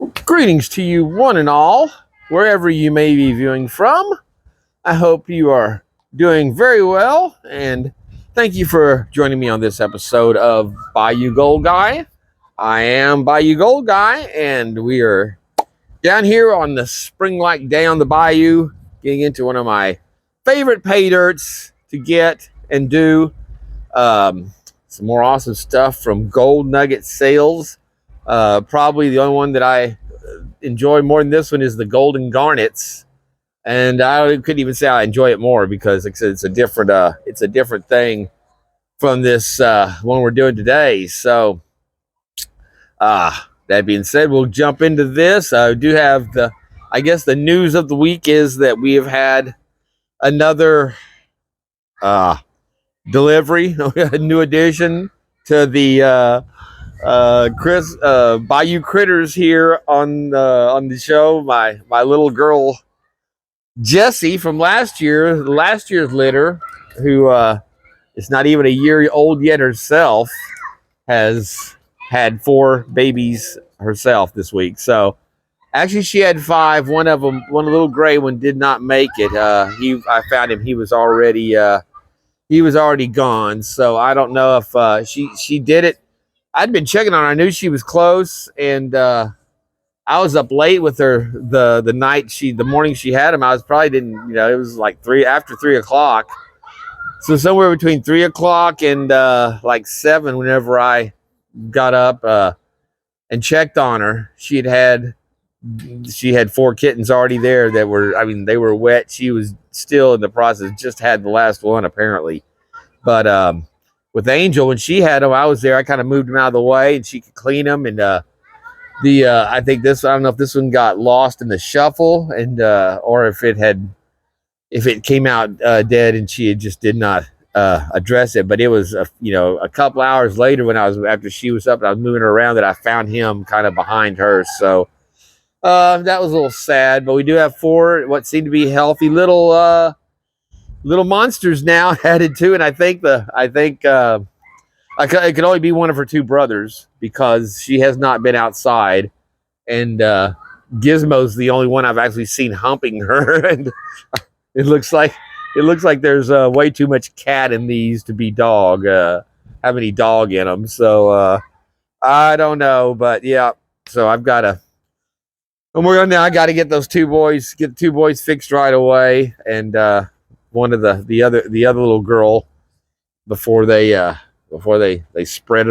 Greetings to you, one and all, wherever you may be viewing from. I hope you are doing very well, and thank you for joining me on this episode of Bayou Gold Guy. I am Bayou Gold Guy, and we are down here on the spring-like day on the bayou, getting into one of my favorite pay dirts to get and do. Some more awesome stuff from Gold Nugget sales. Probably the only one that I enjoy more than this one is the Golden Garnets, and I couldn't even say I enjoy it more because it's a different thing from this one we're doing today. So, that being said, we'll jump into this. I do have the news of the week is that we have had another delivery, a new addition to the Bayou Critters here on the show. My little girl Jessie from last year's litter, who is not even a year old yet herself, has had 4 babies herself this week. So actually, she had 5. One little gray one, did not make it. I found him. He was already gone. So I don't know if she did it. I'd been checking on her. I knew she was close, and I was up late with her the morning she had him. I was probably it was like after 3 o'clock. So somewhere between 3 o'clock and like 7, whenever I got up and checked on her, she had 4 kittens already there that they were wet. She was still in the process, just had the last one apparently. But with Angel, when she had them, I was there. I kind of moved them out of the way, and she could clean them. And I don't know if this one got lost in the shuffle, and or if it came out dead, and she just did not address it. But it was a couple hours later after she was up and I was moving her around that I found him kind of behind her. So that was a little sad. But we do have 4 what seem to be healthy little monsters now added to, and I think it could only be one of her 2 brothers because she has not been outside, and Gizmo's the only one I've actually seen humping her, and it looks like there's way too much cat in these to be have any dog in them. So I don't know, but yeah. So I got to get those 2 boys fixed right away, and one of the other little girl before they spread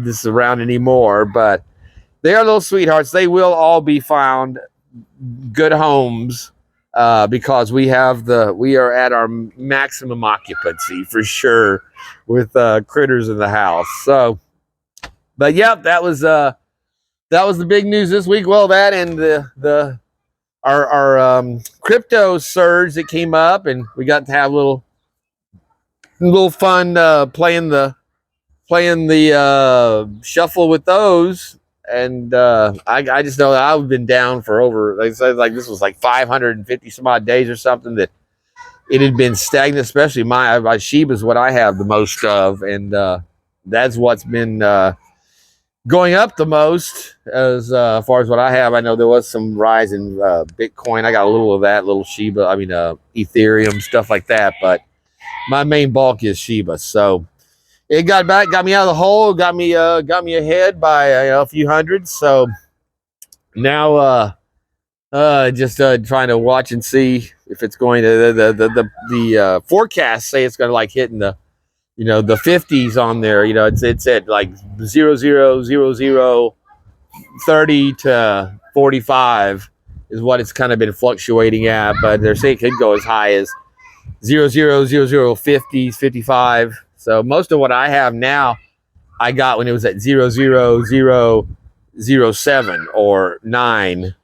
this around anymore. But they are little sweethearts. They will all be found good homes because we are at our maximum occupancy for sure with critters in the house. So, but yep, that was the big news this week. Well, that and our crypto surge that came up, and we got to have a little fun playing the shuffle with those. And I just know that I've been down for over, like I said, like this was like 550 some odd days or something, that it had been stagnant. Especially my Sheba is what I have the most of, and that's what's been going up the most as far as what I have. I know there was some rise in Bitcoin. I got a little of that, little Sheba. Ethereum, stuff like that. But my main bulk is Sheba. So it got me out of the hole, got me ahead by a few hundred. So now just trying to watch and see if it's going to the forecasts say it's going to like hitting the 50s on there. It's at like 0.00030 to 45 is what it's kind of been fluctuating at, but they're saying it could go as high as 0.00050s, 55. So most of what I have now, I got when it was at 0.00007 or 9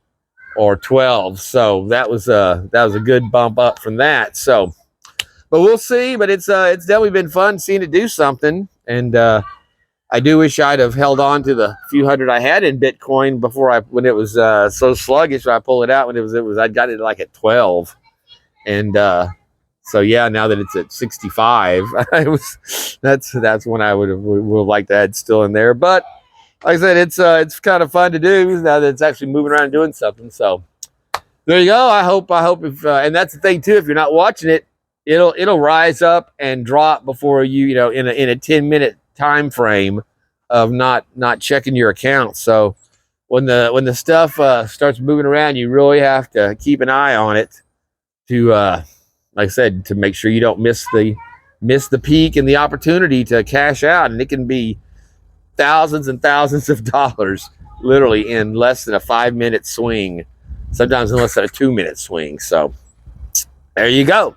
or 12. So that was a good bump up from that. So, but we'll see. But it's definitely been fun seeing it do something. And I do wish I'd have held on to the few hundred I had in Bitcoin when it was so sluggish. I pulled it out when it was I got it like at 12, and so yeah, now that it's at 65, that's when I would have liked to add still in there. But like I said, it's kind of fun to do now that it's actually moving around and doing something. So there you go. I hope if and that's the thing too. If you're not watching it, it'll rise up and drop before you know in a 10-minute time frame of not checking your account. So when the stuff starts moving around, you really have to keep an eye on it to like I said, to make sure you don't miss the peak and the opportunity to cash out. And it can be thousands and thousands of dollars literally in less than a 5-minute swing, sometimes in less than a 2-minute swing. So there you go.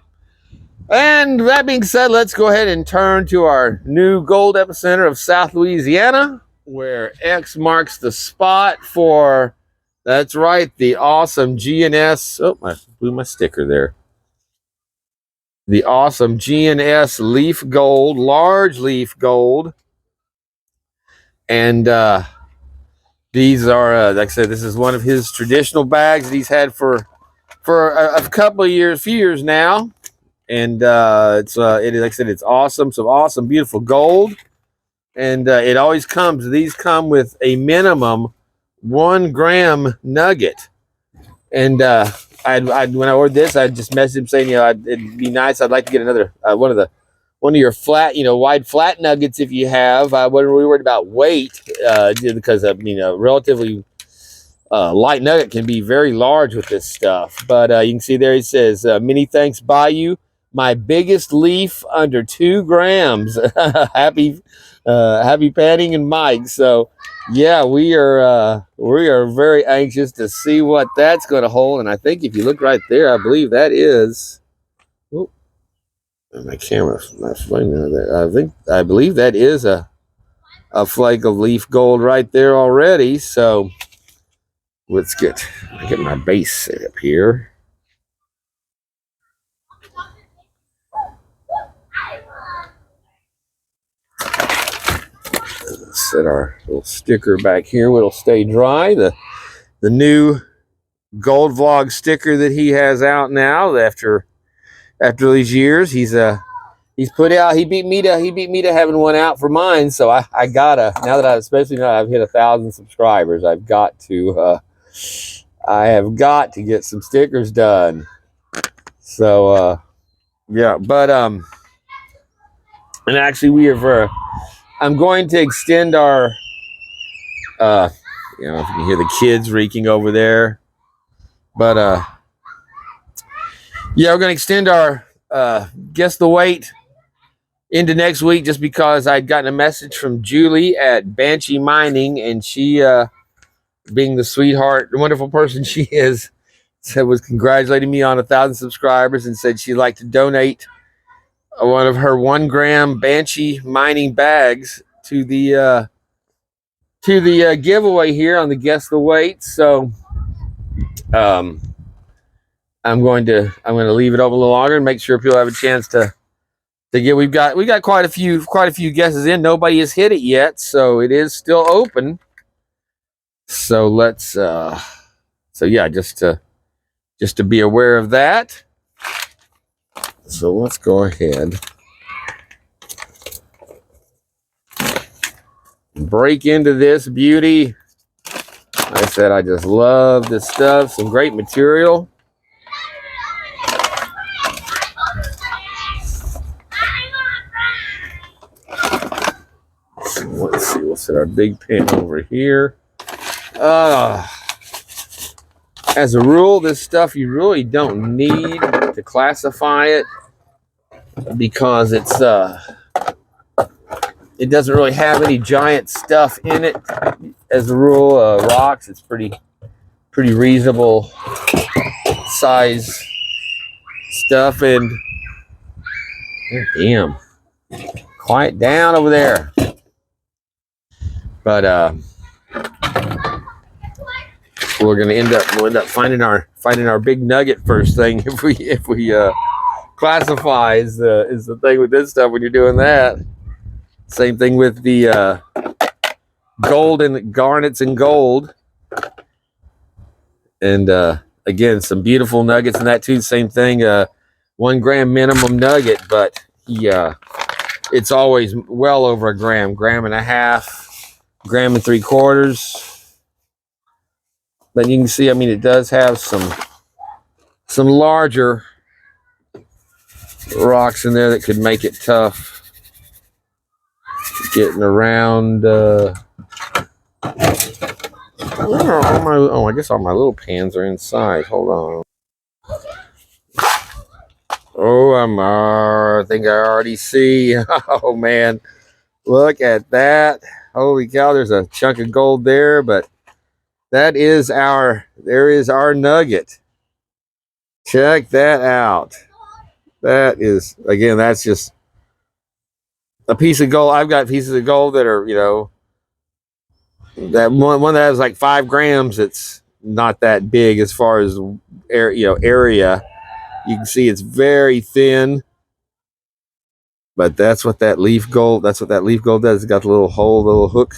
And that being said, let's go ahead and turn to our new gold epicenter of South Louisiana, where X marks the spot for, that's right, the awesome GNS. Oh, I blew my sticker there. The awesome GNS leaf gold, large leaf gold. And these are, like I said, this is one of his traditional bags that he's had for a couple of years, few years now. And it's like I said, it's awesome, some awesome, beautiful gold. And it always comes, these come with a minimum 1 gram nugget. And when I ordered this, I just messaged him saying, you know, it'd be nice. I'd like to get another one of your flat, you know, wide flat nuggets if you have. I wasn't really worried about weight because you know, relatively light nugget can be very large with this stuff. But you can see there he says, many thanks Bayou, my biggest leaf under 2 grams. happy Panning and Mike. So yeah, we are very anxious to see what that's going to hold. And I think if you look right there, I believe that is, oh, my camera not flaming there. I believe that is a flake of leaf gold right there already. So let's get my base set up here. Set our little sticker back here. It'll stay dry. The new Gold Vlog sticker that he has out now after these years. He's put out. He beat me to having one out for mine. So I gotta, now that especially now I've hit 1,000 subscribers, I have got to get some stickers done. So yeah, but and actually we have I'm going to extend our you know, if you can hear the kids reeking over there, but yeah, we're going to extend our guess the weight into next week, just because I'd gotten a message from Julie at Banshee Mining, and she being the sweetheart, the wonderful person she is, was congratulating me on 1,000 subscribers and said she'd like to donate one of her 1 gram Banshee Mining bags to the giveaway here on the Guess the Weight. So I'm going to leave it open a little longer and make sure people have a chance to get. We got quite a few guesses in. Nobody has hit it yet, so it is still open. So let's so yeah, just to be aware of that. So let's go ahead and break into this beauty. Like I said, I just love this stuff. Some great material. So let's see, we'll set our big pen over here. As a rule, this stuff you really don't need to classify it, because it doesn't really have any giant stuff in it. As a rule, rocks, it's pretty reasonable size stuff. And damn, quiet down over there. But we'll end up finding our big nugget first thing if we classify is the thing with this stuff when you're doing that. Same thing with the gold and garnets and gold. And again, some beautiful nuggets in that too. Same thing, 1 gram minimum nugget, but it's always well over a gram and a half, gram and 3/4. But you can see, I mean, it does have some larger rocks in there that could make it tough getting around. I guess all my little pans are inside. Hold on. Oh, I think I already see. Oh man, look at that! Holy cow! There's a chunk of gold there, but there is our nugget. Check that out. That is, again, that's just a piece of gold. I've got pieces of gold that are, that one that has like 5 grams. It's not that big as far as area. You can see it's very thin, but that's what that leaf gold does. It's got the little hole, little hook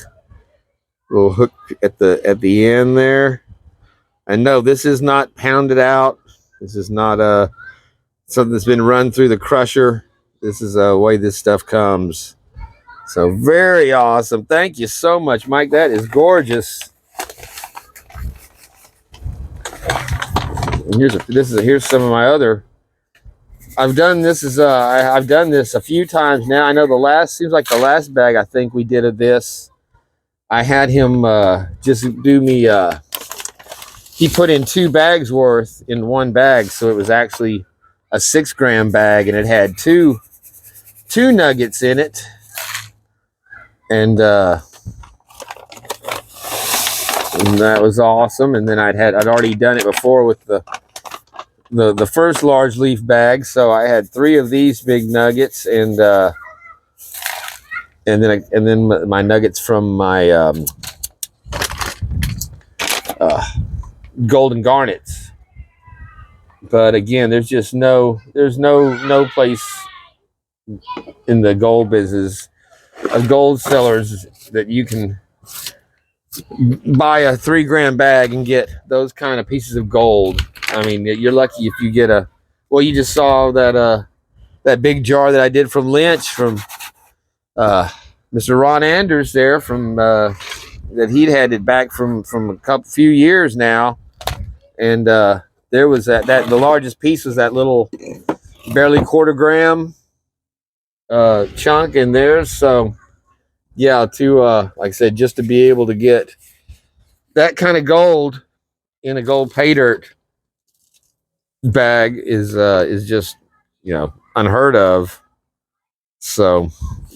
at the end there. And no, this is not pounded out. This is not something that's been run through the crusher. This is the way this stuff comes. So very awesome. Thank you so much, Mike. That is gorgeous. And here's some of my other. I've done this a few times now. I know seems like the last bag I think we did of this, I had him just do me. He put in 2 bags worth in one bag, so it was actually a 6 gram bag, and it had two nuggets in it. And that was awesome. And then I'd already done it before with the first large leaf bag, so I had 3 of these big nuggets, and then my nuggets from my golden garnets. But again, there's no place in the gold business of gold sellers that you can buy a 3 gram bag and get those kind of pieces of gold. I mean, you're lucky if you get you just saw that big jar that I did from Lynch, from Mr. Ron Anders there, from that he'd had it back from a few years now. And there was that the largest piece was that little barely 1/4 gram chunk in there. So yeah, like I said, just to be able to get that kind of gold in a gold Paydirt bag is just unheard of. So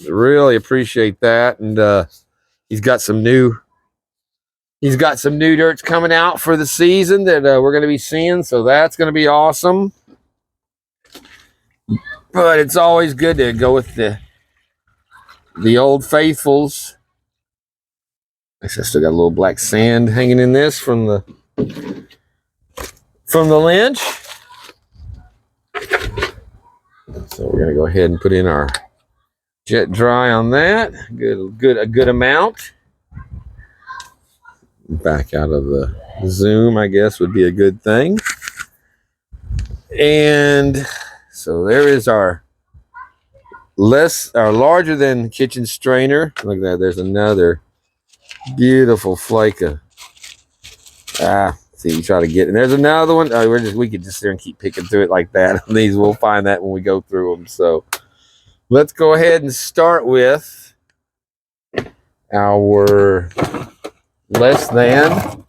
really appreciate that. And he's got some new dirts coming out for the season that we're going to be seeing, so that's going to be awesome. But it's always good to go with the old faithfuls. I still got a little black sand hanging in this from the Lynch. So we're gonna go ahead and put in our jet dry on that. A good amount. Back out of the zoom, I guess, would be a good thing. And so there is our larger than kitchen strainer. Look at that. There's another beautiful flake of see, you try to get, and there's another one. We could just sit there and keep picking through it like that. These, we'll find that when we go through them. So let's go ahead and start with our less than.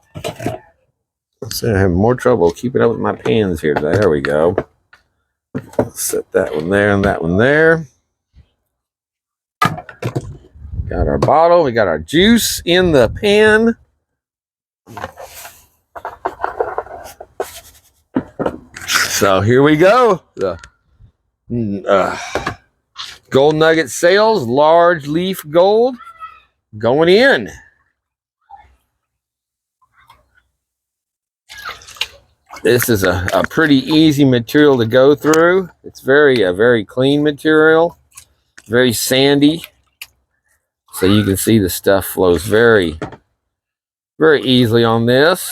I'm having more trouble keeping up with my pans here today. There we go. Set that one there and that one there. Got our bottle. We got our juice in the pan. So here we go. The gold nugget sales, large leaf gold, going in. This is a pretty easy material to go through. It's a very clean material, very sandy. So you can see the stuff flows very, very easily on this.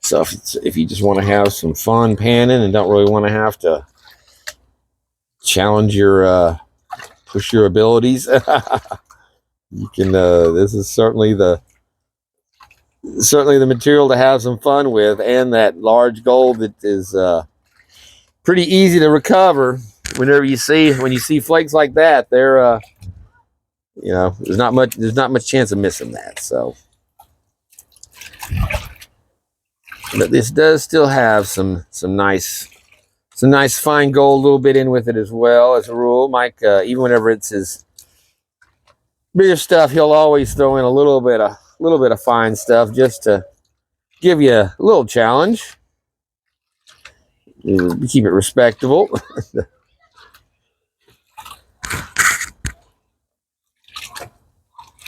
So if you just want to have some fun panning and don't really want to have to challenge push your abilities, You can. This is certainly the material to have some fun with, and that large gold that is pretty easy to recover. When you see flakes like that, they're there's not much chance of missing that. So, but this does still have some nice fine gold a little bit in with it as well. As a rule, Mike, even whenever it's his bigger stuff, he'll always throw in a little bit of fine stuff just to give you a little challenge. Keep it respectable.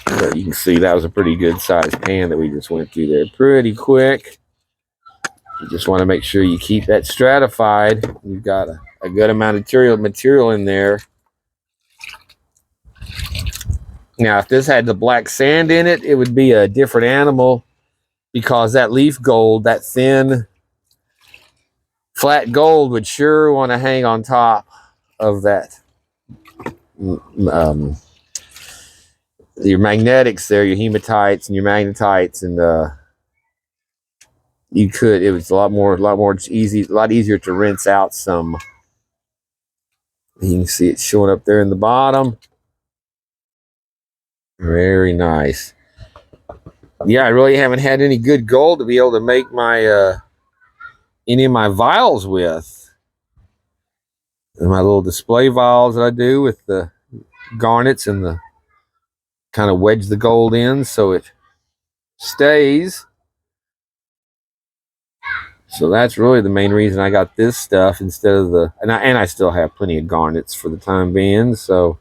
But you can see that was a pretty good sized pan that we just went through there pretty quick. You just want to make sure you keep that stratified. You've got a good amount of material in there. Now, if this had the black sand in it, it would be a different animal, because that leaf gold, that thin, flat gold, would sure want to hang on top of that. Your magnetics there, your hematites and your magnetites, and it was a lot easier to rinse out some. You can see it showing up there in the bottom. Very nice. Yeah, I really haven't had any good gold to be able to make my any of my vials with. And my little display vials that I do with the garnets and the kind of wedge the gold in so it stays. So that's really the main reason I got this stuff instead of and I still have plenty of garnets for the time being. So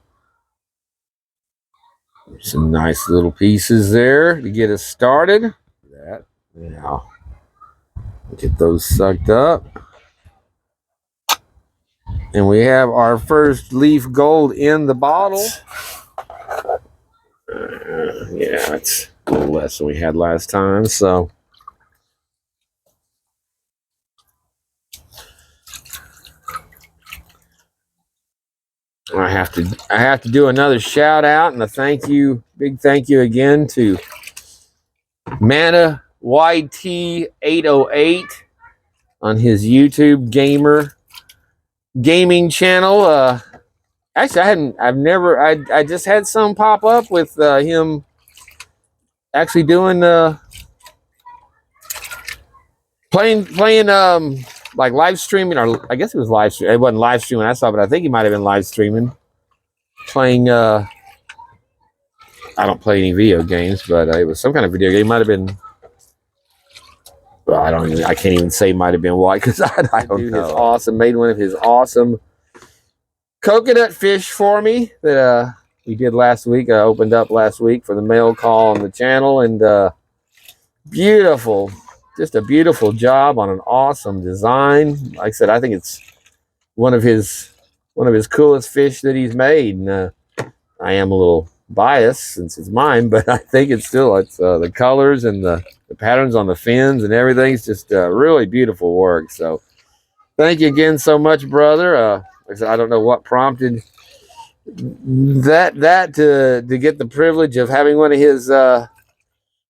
some nice little pieces there to get us started. That now get those sucked up. And we have our first leaf gold in the bottle. Yeah, it's a little less than we had last time, so I have to do another shout out and a big thank you again to MAGA YT808 on his YouTube gaming channel. Actually, I just had some pop up with him actually doing playing like live streaming, or I guess it was live stream. It wasn't live streaming I saw, but I think he might have been live streaming playing I don't play any video games, but it was some kind of video game. It might have been, well, I can't even say might have been what, because I don't know. Made one of his awesome coconut fish for me that we did last week. I opened up last week for the mail call on the channel, and beautiful, just a beautiful job on an awesome design. Like I said, I think it's one of his coolest fish that he's made, and I am a little biased since it's mine, but I think it's the colors and the patterns on the fins and everything's just really beautiful work. So thank you again so much, brother. Like I said, I don't know what prompted that to get the privilege of having one of his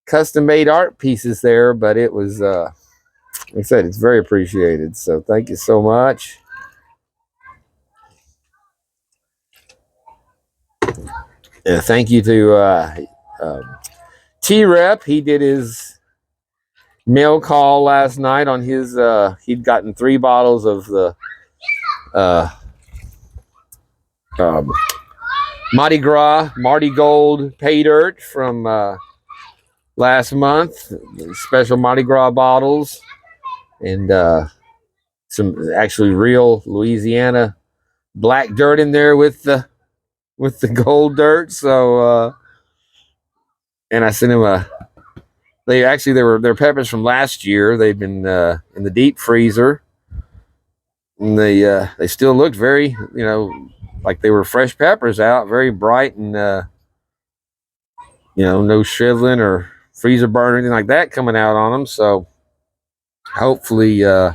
custom made art pieces there, but it was like I said, it's very appreciated. So thank you so much. And thank you to T.rep. He did his mail call last night on his he'd gotten 3 bottles of the Mardi Gold Paydirt from last month, special Mardi Gras bottles, and some actually real Louisiana black dirt in there with the gold dirt. So and I sent him they're peppers from last year. They've been in the deep freezer, and they still looked very, like they were fresh peppers out, very bright, and no shriveling or freezer burn or anything like that coming out on them. So hopefully they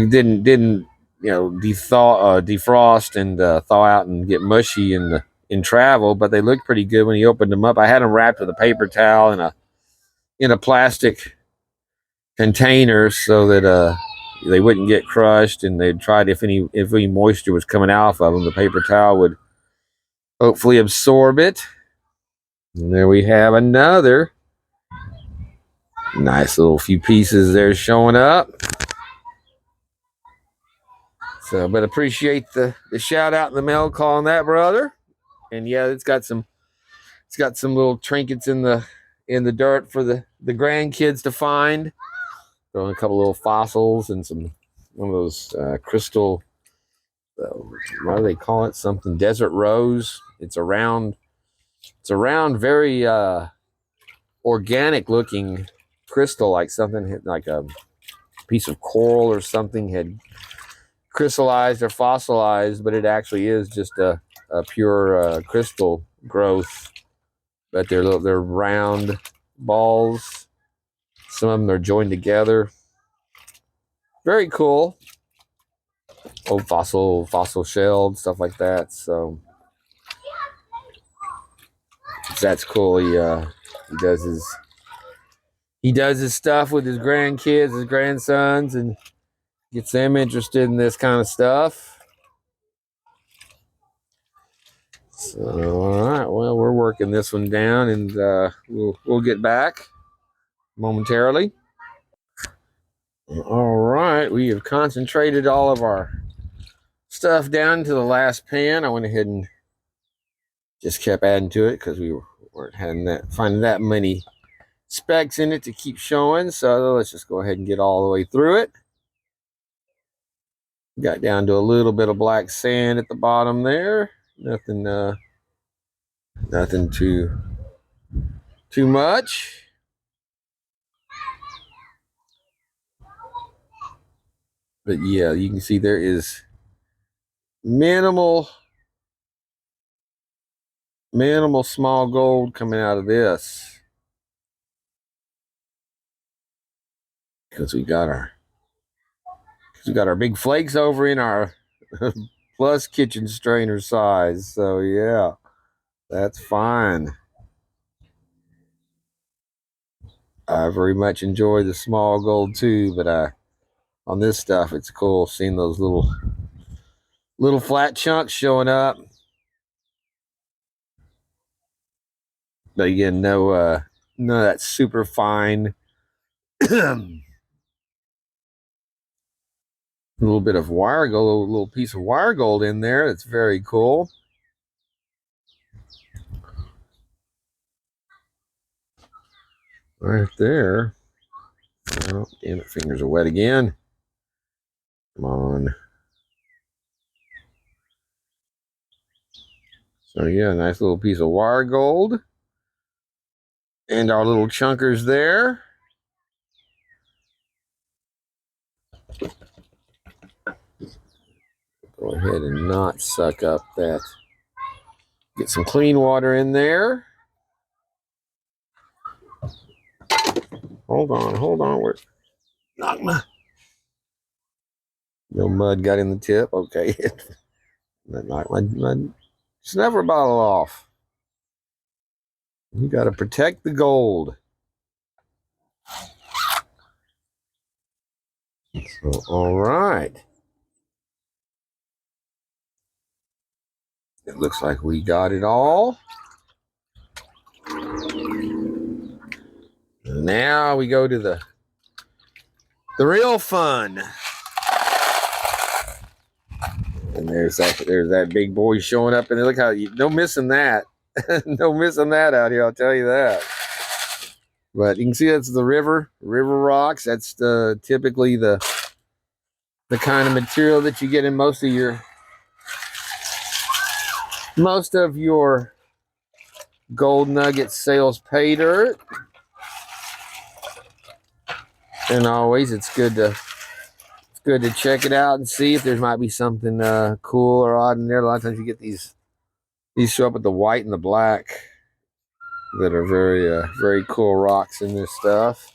didn't defrost and thaw out and get mushy in in travel, but they looked pretty good when he opened them up. I had them wrapped with a paper towel in a plastic container so that they wouldn't get crushed, and they'd tried if any moisture was coming off of them, the paper towel would hopefully absorb it. And there we have another nice little few pieces there showing up. So, but appreciate the shout out in the mail call on that, brother. And yeah, it's got some little trinkets in the dirt for the grandkids to find. Throwing a couple little fossils and one of those crystal. What do they call it? Something desert rose. It's a round, very organic looking crystal, like something like a piece of coral or something had crystallized or fossilized, but it actually is just a pure crystal growth. But they're round balls. Some of them are joined together. Very cool. Old fossil shelled, stuff like that. So that's cool. He does his stuff with his grandkids, his grandsons, and gets them interested in this kind of stuff. So, all right, well, we're working this one down, and we'll get back momentarily. All right, we have concentrated all of our stuff down to the last pan. I went ahead and just kept adding to it because we weren't finding that many specks in it to keep showing. So let's just go ahead and get all the way through it. Got down to a little bit of black sand at the bottom there. Nothing too much. But yeah, you can see there is minimal small gold coming out of this. Because we got our big flakes over in our plus kitchen strainer size. So yeah, that's fine. I very much enjoy the small gold too, but on this stuff, it's cool seeing those little flat chunks showing up. But again, none of that super fine. A little bit of wire gold, a little piece of wire gold in there. It's very cool. Right there. Oh, damn it, fingers are wet again. Come on. So yeah, nice little piece of wire gold. And our little chunkers there. Go ahead and not suck up that. Get some clean water in there. Hold on. Where? No mud got in the tip. Okay. Knock my snuffer bottle off. You got to protect the gold. So, all right. It looks like we got it all. Now we go to the real fun. And there's that big boy showing up, and look how no missing that. No missing that out here, I'll tell you that. But you can see that's the river rocks. That's typically the kind of material that you get in most of your gold nugget sales pay dirt. And always it's good to check it out and see if there might be something cool or odd in there. A lot of times you get these show up with the white and the black that are very cool rocks in this stuff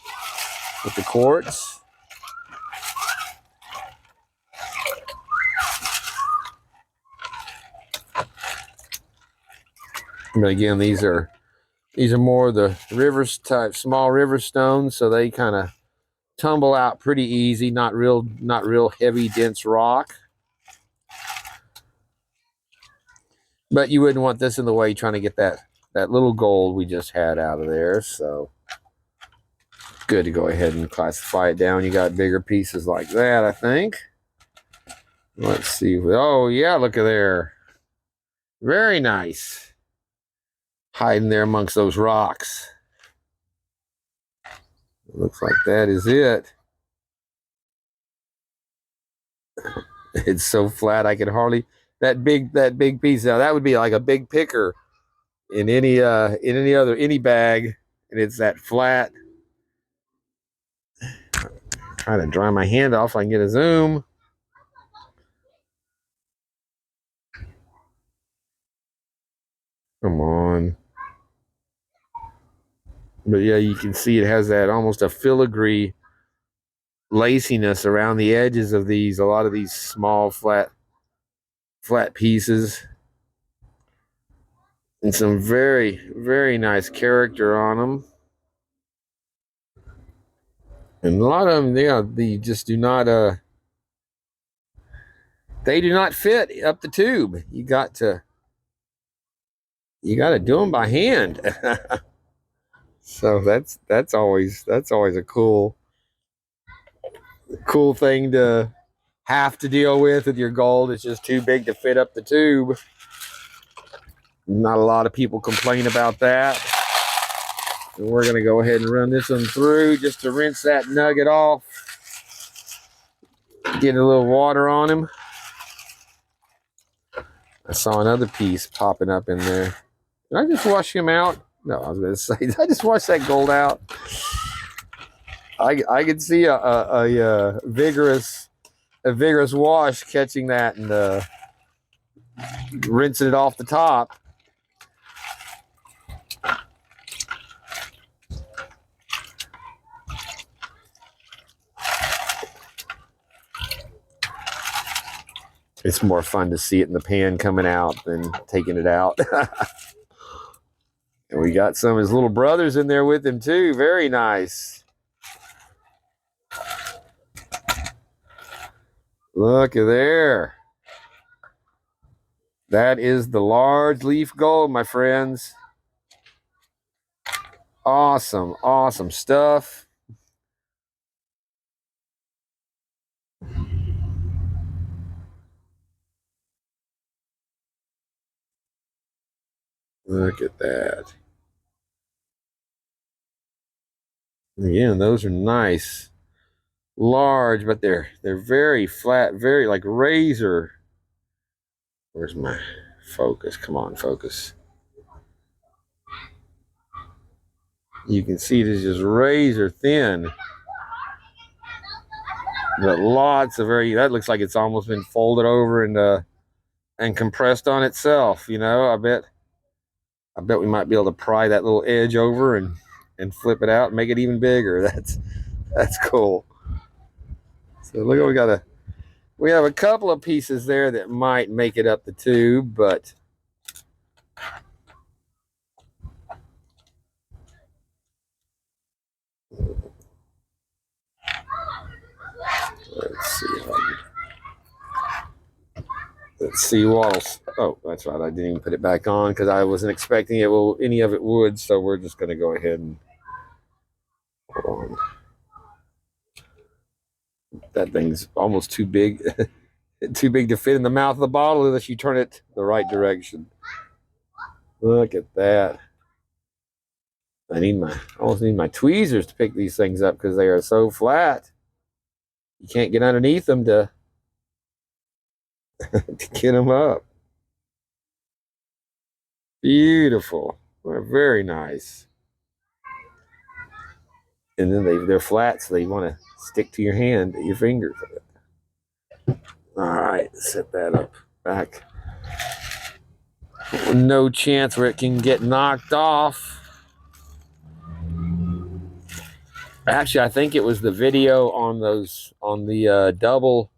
with the quartz. But again, these are more the rivers type, small river stones, so they kind of tumble out pretty easy. Not real heavy, dense rock. But you wouldn't want this in the way trying to get that little gold we just had out of there. So good to go ahead and classify it down. You got bigger pieces like that, I think. Let's see. Oh, yeah, look at there. Very nice. Hiding there amongst those rocks. Looks like that is it. It's so flat I could hardly that big piece. Now that would be like a big picker in any bag, and it's that flat. Trying to dry my hand off so I can get a zoom. Come on. But yeah, you can see it has that almost a filigree laciness around the edges of these. A lot of these small flat pieces, and some very, very nice character on them. And a lot of them, yeah, they just do not they do not fit up the tube. You got to do them by hand. So that's always a cool thing to have to deal with your gold. It's just too big to fit up the tube. Not a lot of people complain about that. And we're going to go ahead and run this one through just to rinse that nugget off. Get a little water on him. I saw another piece popping up in there. Did I just wash him out? No, I was going to say, did I just wash that gold out? I could see a vigorous wash catching that and rinsing it off the top. It's more fun to see it in the pan coming out than taking it out. And we got some of his little brothers in there with him too. Very nice. Look at there. That is the large leaf gold, my friends. Awesome, awesome stuff. Look at that. Again, those are nice. Large, but they're very flat, very like razor. Where's my focus? Come on, focus. You can see it is just razor thin. But lots of that looks like it's almost been folded over and compressed on itself, you know. I bet we might be able to pry that little edge over and flip it out and make it even bigger. That's cool. So look, we have a couple of pieces there that might make it up the tube, but let's see what. Oh, that's right. I didn't even put it back on because I wasn't expecting any of it would. So we're just going to go ahead and hold on. That thing's almost too big, too big to fit in the mouth of the bottle unless you turn it the right direction. Look at that. I almost need my tweezers to pick these things up because they are so flat. You can't get underneath them to get them up. Beautiful. Very nice. And then they're flat, so they want to stick to your hand, your fingers. All right, set that up back. No chance where it can get knocked off. Actually, I think it was the video on the double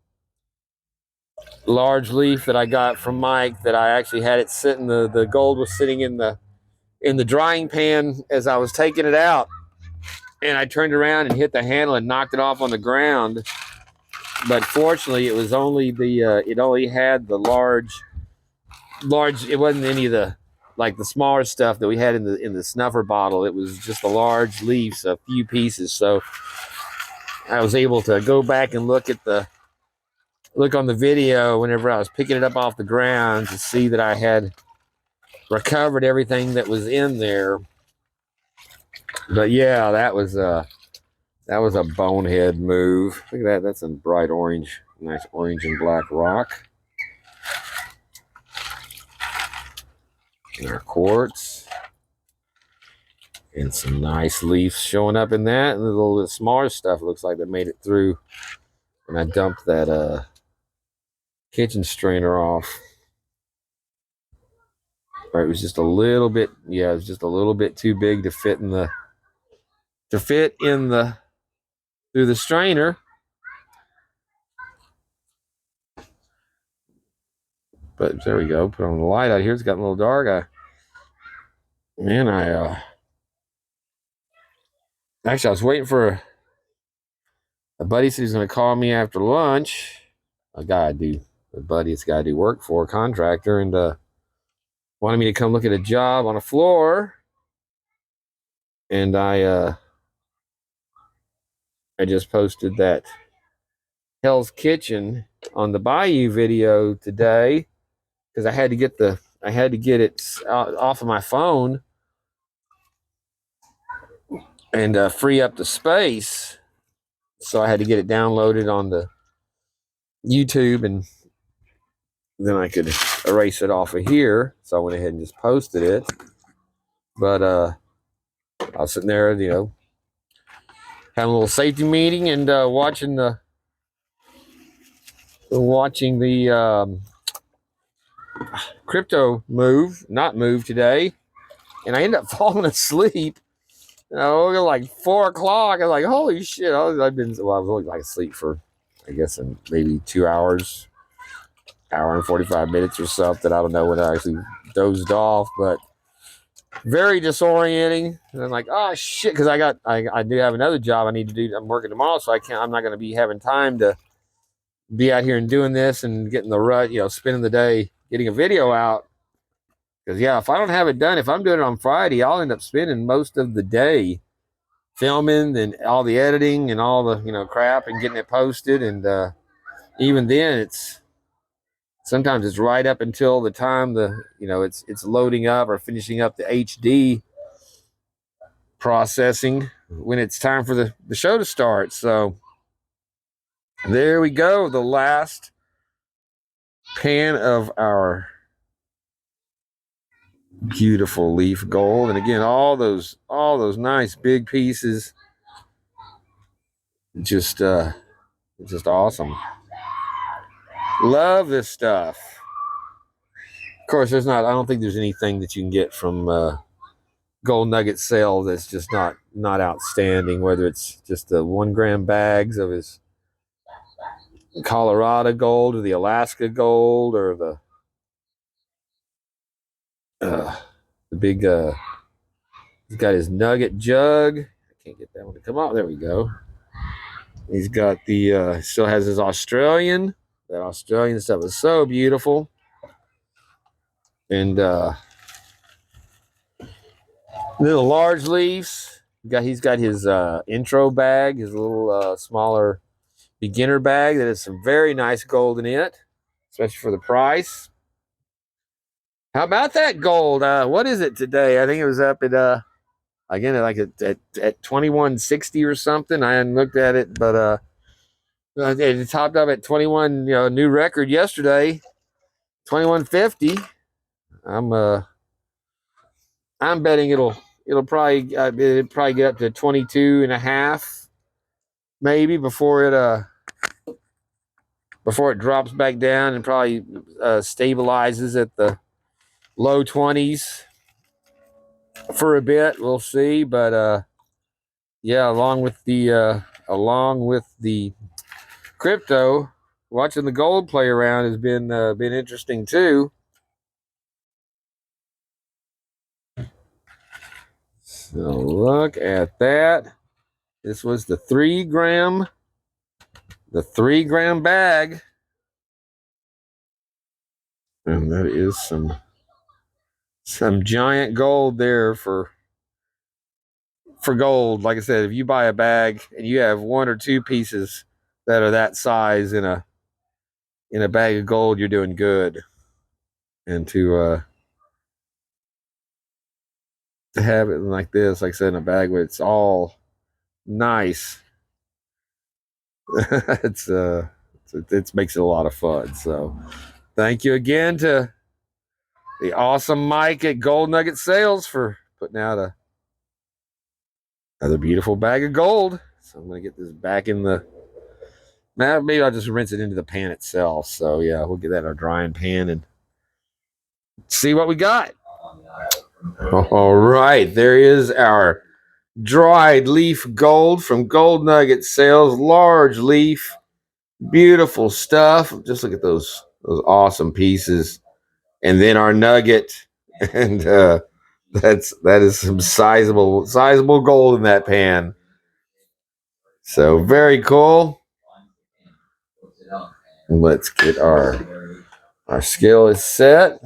large leaf that I got from Mike that I actually had it sitting. The gold was sitting in the in the drying pan as I was taking it out, and I turned around and hit the handle and knocked it off on the ground. But fortunately, it was only the it only had the large. It wasn't any of the like the smaller stuff that we had in the snuffer bottle. It was just the large leaves, a few pieces. So I was able to go back and look on the video whenever I was picking it up off the ground to see that I had recovered everything that was in there. But yeah, that was a bonehead move. Look at that. That's a bright orange, nice orange and black rock. And our quartz. And some nice leaves showing up in that. And the little bit smaller stuff looks like that made it through when I dumped that kitchen strainer off. Or it was just a little bit, yeah, it was just a little bit too big to fit in the through the strainer. But there we go. Put on the light out here. It's gotten a little dark. Actually, I was waiting for a buddy said he's going to call me after lunch. A buddy it's got to do work for, a contractor, and wanted me to come look at a job on a floor. And I just posted that Hell's Kitchen on the Bayou video today because I had to get it off of my phone and free up the space. So I had to get it downloaded on the YouTube, and then I could erase it off of here. So I went ahead and just posted it. But I was sitting there, having a little safety meeting and watching the crypto not move today, and I ended up falling asleep. Like 4 o'clock. I was like, holy shit! I was only like asleep for, I guess, in maybe 2 hours, hour and 45 minutes or something. I don't know when I actually dozed off, but very disorienting. And I'm like, oh shit, because I do have another job I need to do. I'm working tomorrow, so I'm not going to be having time to be out here and doing this and getting the rut, spending the day getting a video out. Because if I don't have it done, if I'm doing it on Friday, I'll end up spending most of the day filming and all the editing and all the crap and getting it posted. And even then, sometimes it's right up until the time it's loading up or finishing up the HD processing when it's time for the show to start. So there we go, the last pan of our beautiful leaf gold. And again, all those nice big pieces, just awesome. Love this stuff. Of course, I don't think there's anything that you can get from Gold Nugget sale that's just not outstanding, whether it's just the 1 gram bags of his Colorado gold or the Alaska gold or the big he's got his Nugget jug. I can't get that one to come out. There we go. He's got the still has his Australian. That Australian stuff is so beautiful. And little large leaves. He's got his intro bag, his little smaller beginner bag that has some very nice gold in it, especially for the price. How about that gold? What is it today? I think it was up at again at 2160 or something. I hadn't looked at it, but it topped up at 21. New record yesterday, 2150. I'm betting it'll probably get up to 22 and a half, maybe before it drops back down and probably stabilizes at the low 20s for a bit. We'll see, but along with the crypto, watching the gold play around has been interesting too. So look at that. This was the 3 gram bag. And that is some giant gold there for gold. Like I said, if you buy a bag and you have 1 or 2 pieces that are that size in a bag of gold, you're doing good. And to have it like this, like I said, in a bag where it's all nice, it makes it a lot of fun. So thank you again to the awesome Mike at Gold Nugget Sales for putting out another beautiful bag of gold. So I'm gonna get this back in the. Maybe I'll just rinse it into the pan itself. So yeah, we'll get that in our drying pan and see what we got. All right, there is our dried leaf gold from Gold Nugget Sales. Large leaf, beautiful stuff. Just look at those awesome pieces, and then our nugget, and that is some sizable gold in that pan. So very cool. Let's get our scale is set.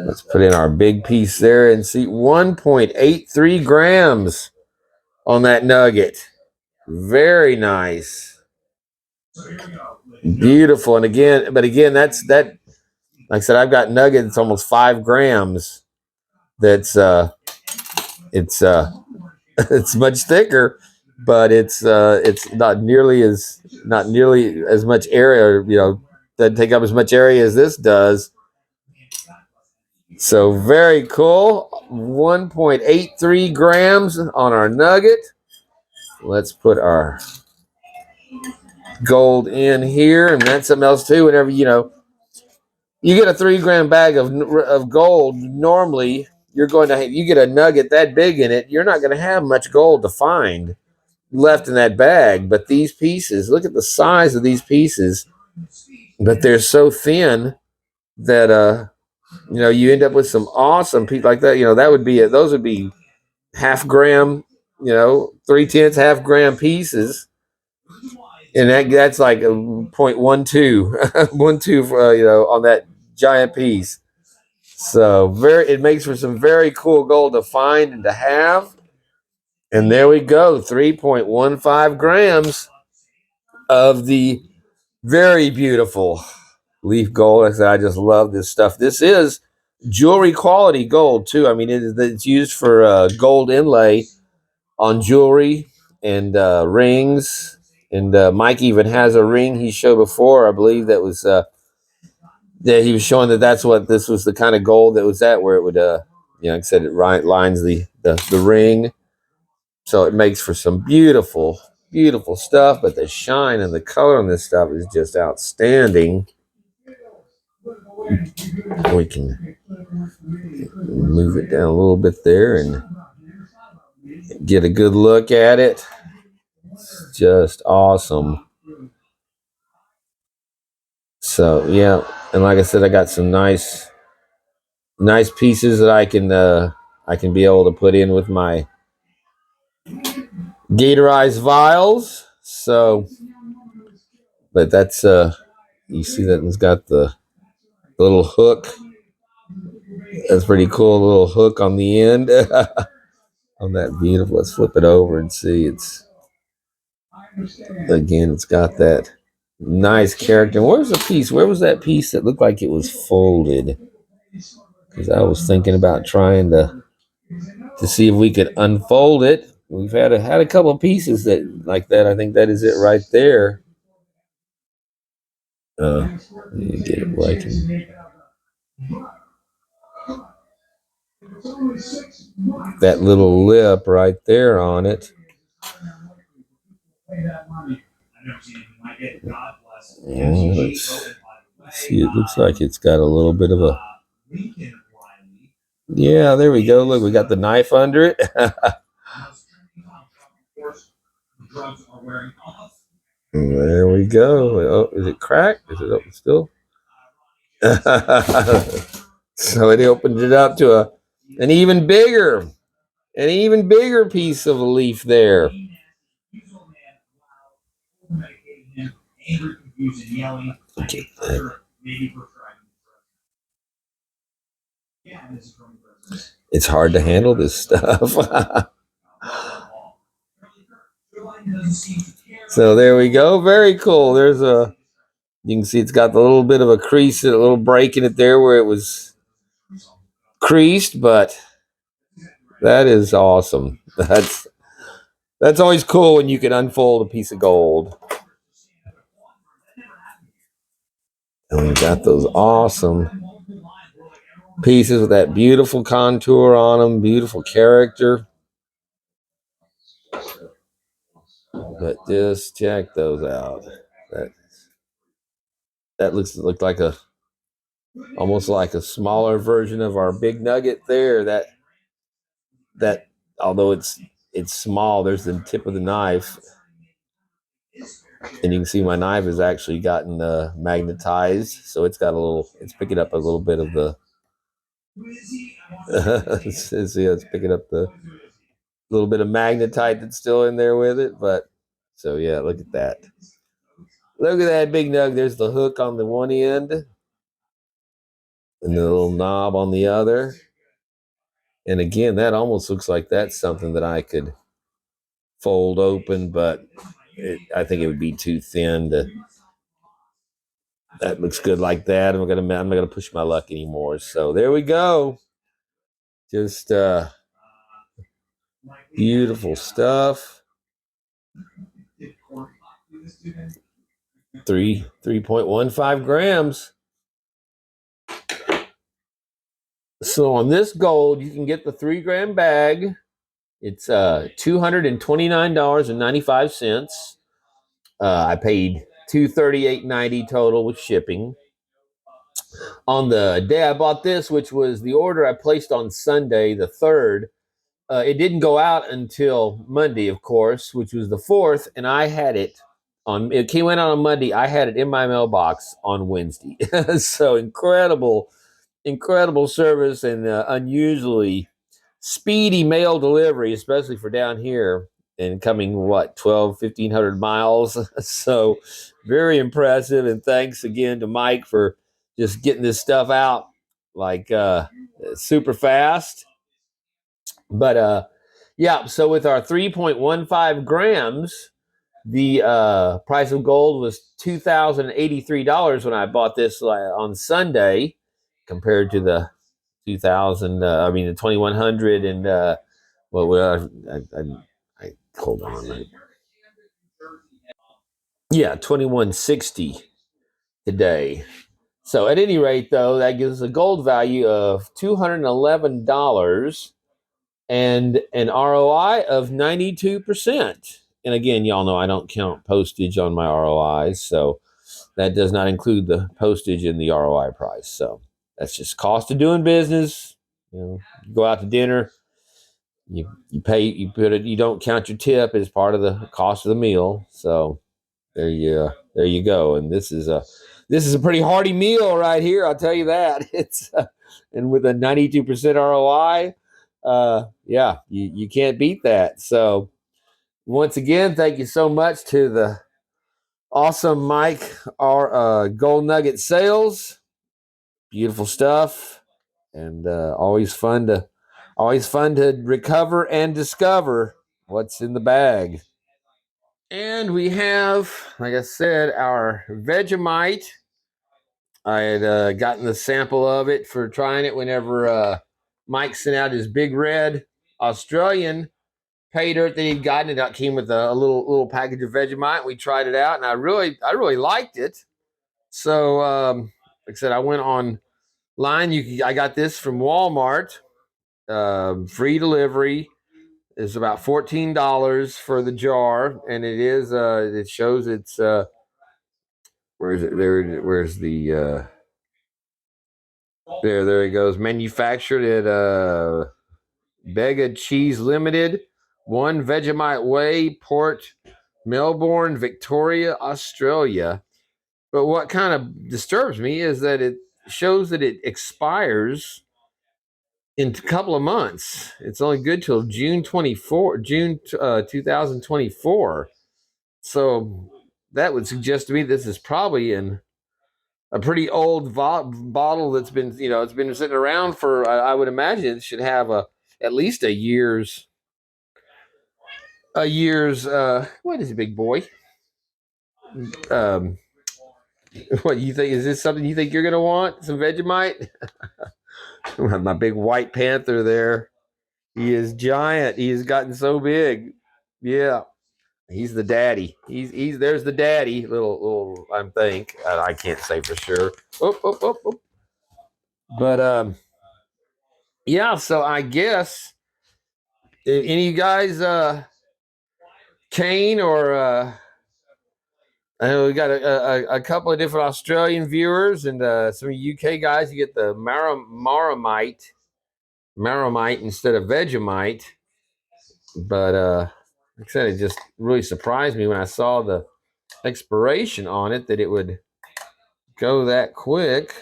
Let's put in our big piece there and see 1.83 grams on that nugget. Very nice. Beautiful. And again, that's that. Like I said, I've got nugget. It's almost 5 grams. That's it's it's much thicker, but it's not nearly as much area. Doesn't take up as much area as this does. So very cool. 1.83 grams on our nugget. Let's put our gold in here, and that's something else too. Whenever you get a 3 gram bag of gold, normally you get a nugget that big in it, you're not going to have much gold to find left in that bag. But these pieces, look at the size of these pieces, but they're so thin that you end up with some awesome pieces like that. That would be it. Those would be half gram, 3/10 half gram pieces, and that's like a 0.12 on that giant piece. So it makes for some very cool gold to find and to have. And there we go, 3.15 grams of the very beautiful leaf gold. I just love this stuff. This is jewelry quality gold too. I mean, it's used for gold inlay on jewelry and rings. And Mike even has a ring he showed before. I believe that was that he was showing that's what this was, the kind of gold that was where it would like I said, it lines the ring. So it makes for some beautiful stuff. But the shine and the color on this stuff is just outstanding. We can move it down a little bit there and get a good look at it. It's just awesome. So yeah, and like I said, I got some nice pieces that I can be able to put in with my Gatorized vials. So, but that's you see that it's got the little hook. That's pretty cool. A little hook on the end on that beautiful. Let's flip it over and see. It's got that nice character. Where's the piece? Where was that piece that looked like it was folded? Because I was thinking about trying to see if we could unfold it. We've had a couple of pieces like that. I think that is it right there. You get it where I can. That little lip right there on it. Let's see, it looks like it's got a little bit of a. Yeah, there we go. Look, we got the knife under it. There we go. Oh, is it cracked? Is it open still? So it opened it up to An even bigger piece of a leaf there. Okay. It's hard to handle this stuff. So there we go. Very cool. There's a, you can see it's got the little bit of a crease, a little break in it there where it was creased, but that is awesome. That's always cool when you can unfold a piece of gold. And we've got those awesome pieces with that beautiful contour on them, beautiful character. But just check those out. That looks like a almost like a smaller version of our big nugget there. That although it's small, there's the tip of the knife, and you can see my knife has actually gotten magnetized, so it's got a little. It's picking up a little bit of the. See, it's picking up the little bit of magnetite that's still in there with it, but so yeah, look at that. Look at that big nug. There's the hook on the one end and the little knob on the other. And again, that almost looks like that's something that I could fold open, but I think it would be too thin to. That looks good like that. I'm not gonna push my luck anymore. So there we go. Just beautiful stuff. 3.15 grams. So on this gold, you can get the 3-gram bag. It's $229.95. I paid $238.90 total with shipping. On the day I bought this, which was the order I placed on Sunday, the 3rd, it didn't go out until Monday, of course, which was the 4th, and I had it on. It came out on Monday. I had it in my mailbox on Wednesday. So incredible service and unusually speedy mail delivery, especially for down here and coming 1,500 miles. So very impressive, and thanks again to Mike for just getting this stuff out like super fast. But yeah, so with our 3.15 grams, the price of gold was $2,083 when I bought this on Sunday, compared to the 2,100 and I hold on a minute. Yeah, 2,160 today. So at any rate, though, that gives us a gold value of $211 and an ROI of 92%. And again, y'all know I don't count postage on my ROIs, so that does not include the postage in the ROI price. So that's just cost of doing business. You go out to dinner, you pay, you put it, you don't count your tip as part of the cost of the meal. So there you go. And this is a pretty hearty meal right here. I'll tell you that. It's and with a 92% ROI, yeah, you can't beat that. So once again, thank you so much to the awesome Mike, our Gold Nugget Sales. Beautiful stuff, and always fun to recover and discover what's in the bag. And we have, like I said, our Vegemite. I had gotten the sample of it for trying it whenever Mike sent out his big red Australian Paydirt that he'd gotten. It came with a little package of Vegemite. We tried it out, and I really liked it. So, like I said, I went online. I got this from Walmart, free delivery. It's about $14 for the jar, and it is. It shows it's. Where is it? Where's the? There it goes. Manufactured at Bega Cheese Limited, 1 Vegemite Way, Port Melbourne, Victoria, Australia. But what kind of disturbs me is that it shows that it expires in a couple of months. It's only good till June 2024. So that would suggest to me this is probably in a pretty old bottle that's been, it's been sitting around for, I would imagine it should have at least what is it, big boy? Um, what you think? Is this something you think you're going to want? Some Vegemite? My big white panther there. He is giant. He has gotten so big. Yeah. He's the daddy. He's there's the daddy. Little I think. I can't say for sure. Oh, oh, oh, oh. But yeah, so I guess any of you guys Kane or I know we got a couple of different Australian viewers and some UK guys. You get the Marmite instead of Vegemite. But like I said, it just really surprised me when I saw the expiration on it that it would go that quick.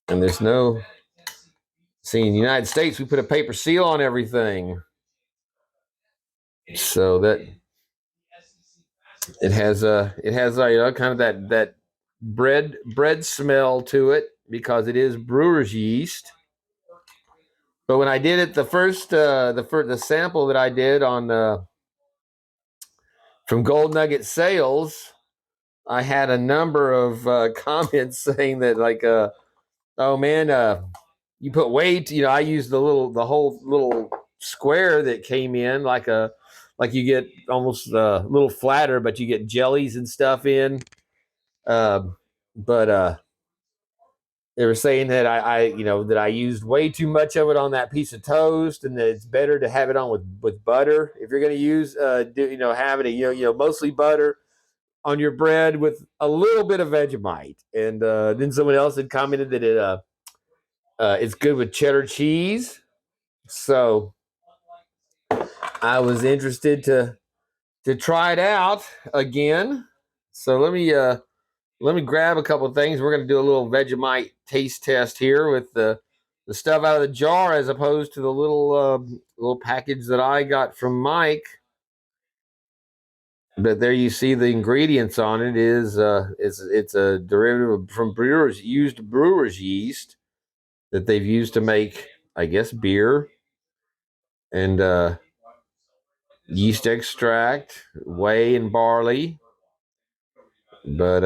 And there's no. See, in the United States, we put a paper seal on everything, so that it has kind of that bread smell to it because it is brewer's yeast. But when I did it, the sample that I did on from Gold Nugget Sales, I had a number of comments saying that like, oh man, you put weight. I used the whole little square that came in like you get almost a little flatter, but you get jellies and stuff in. But they were saying that that I used way too much of it on that piece of toast, and that it's better to have it on with butter if you're going to use have it mostly butter on your bread with a little bit of Vegemite. And then someone else had commented that it's good with cheddar cheese. So I was interested to try it out again. So let me grab a couple of things. We're going to do a little Vegemite taste test here with the stuff out of the jar as opposed to the little package that I got from Mike. But there you see the ingredients on it. It's a derivative from brewer's yeast that they've used to make, I guess, beer and yeast extract, whey, and barley. But